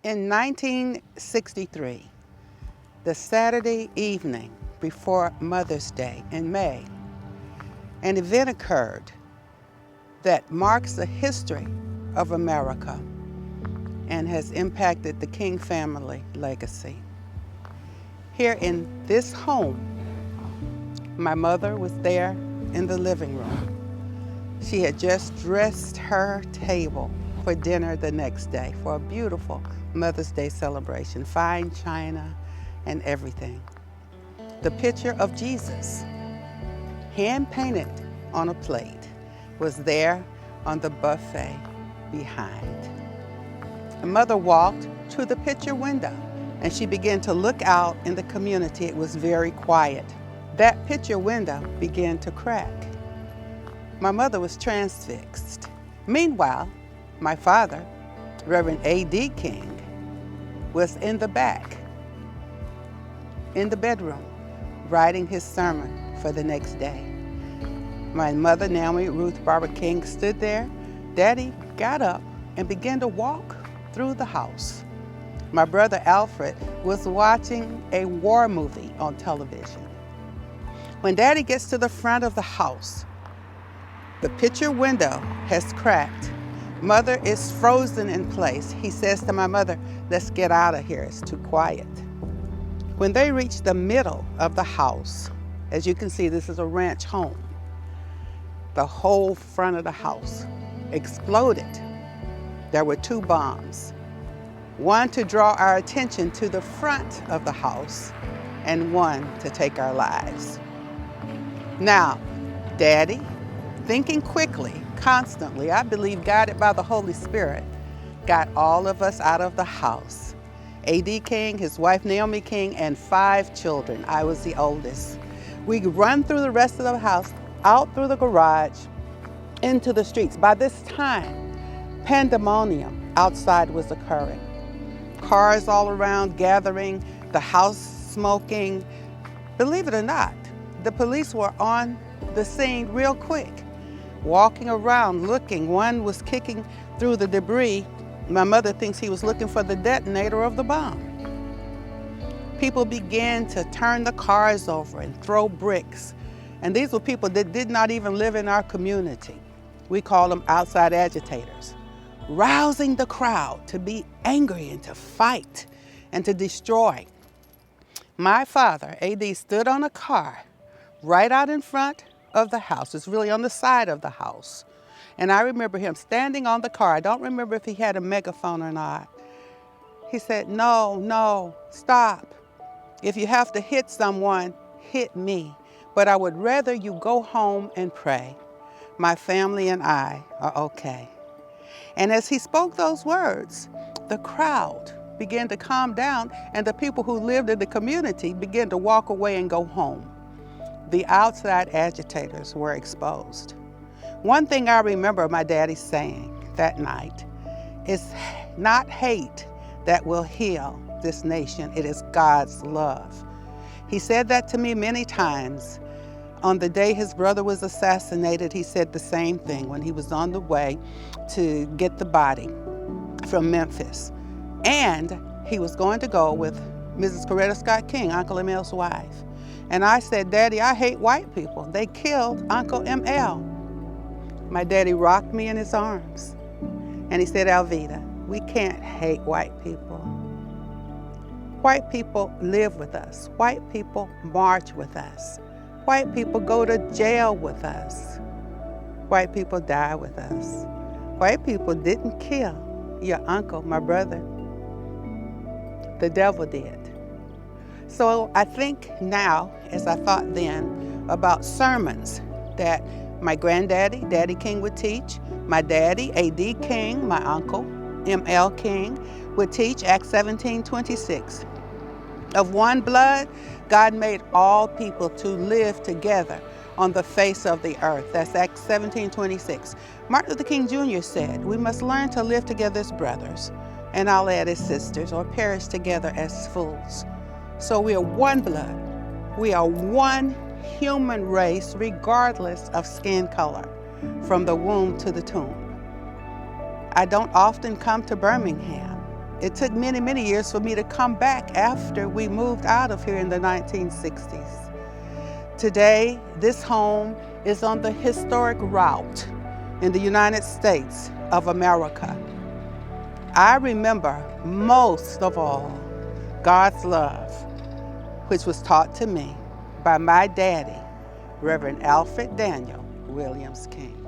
In 1963, the Saturday evening before Mother's Day in May, an event occurred that marks the history of America and has impacted the King family legacy. Here in this home, my mother was there in the living room. She had just dressed her table for dinner the next day for a beautiful Mother's Day celebration, fine china and everything. The picture of Jesus, hand-painted on a plate, was there on the buffet behind. The mother walked to the picture window and she began to look out in the community. It was very quiet. That picture window began to crack. My mother was transfixed. Meanwhile, my father, Reverend A.D. King, was in the back, in the bedroom, writing his sermon for the next day. My mother, Naomi Ruth Barbara King, stood there. Daddy got up and began to walk through the house. My brother Alfred was watching a war movie on television. When Daddy gets to the front of the house, the picture window has cracked. Mother is frozen in place. He says to my mother, "Let's get out of here, it's too quiet." When they reached the middle of the house, as you can see, this is a ranch home, the whole front of the house exploded. There were 2 bombs, one to draw our attention to the front of the house and one to take our lives. Now, Daddy, thinking quickly, constantly, I believe guided by the Holy Spirit, got all of us out of the house. A.D. King, his wife Naomi King, and 5 children. I was the oldest. We run through the rest of the house, out through the garage, into the streets. By this time, pandemonium outside was occurring. Cars all around gathering, the house smoking. Believe it or not, the police were on the scene real quick, walking around looking. One was kicking through the debris. My mother thinks he was looking for the detonator of the bomb. People began to turn the cars over and throw bricks. And these were people that did not even live in our community. We call them outside agitators, rousing the crowd to be angry and to fight and to destroy. My father, A.D., stood on a car right out in front of the house. It's really on the side of the house. And I remember him standing on the car. I don't remember if he had a megaphone or not. He said, no, stop. If you have to hit someone, hit me. But I would rather you go home and pray. My family and I are okay. And as he spoke those words, the crowd began to calm down and the people who lived in the community began to walk away and go home. The outside agitators were exposed. One thing I remember my daddy saying that night is not hate that will heal this nation, it is God's love. He said that to me many times. On the day his brother was assassinated, he said the same thing when he was on the way to get the body from Memphis. And he was going to go with Mrs. Coretta Scott King, Uncle ML's wife. And I said, "Daddy, I hate white people. They killed Uncle ML." My daddy rocked me in his arms. And he said, "Alveda, we can't hate white people. White people live with us. White people march with us. White people go to jail with us. White people die with us. White people didn't kill your uncle, my brother. The devil did." So I think now, as I thought then, about sermons that my granddaddy, Daddy King, would teach. My daddy, A.D. King, my uncle, M.L. King, would teach Acts 17:26. Of one blood, God made all people to live together on the face of the earth. That's Acts 17:26. Martin Luther King Jr. said, "We must learn to live together as brothers," and I'll add as sisters, or perish together as fools. So we are one blood. We are one human race, regardless of skin color, from the womb to the tomb. I don't often come to Birmingham, it took many, many years for me to come back after we moved out of here in the 1960s. Today, this home is on the historic route in the United States of America. I remember most of all God's love, which was taught to me by my daddy, Reverend Alfred Daniel Williams King.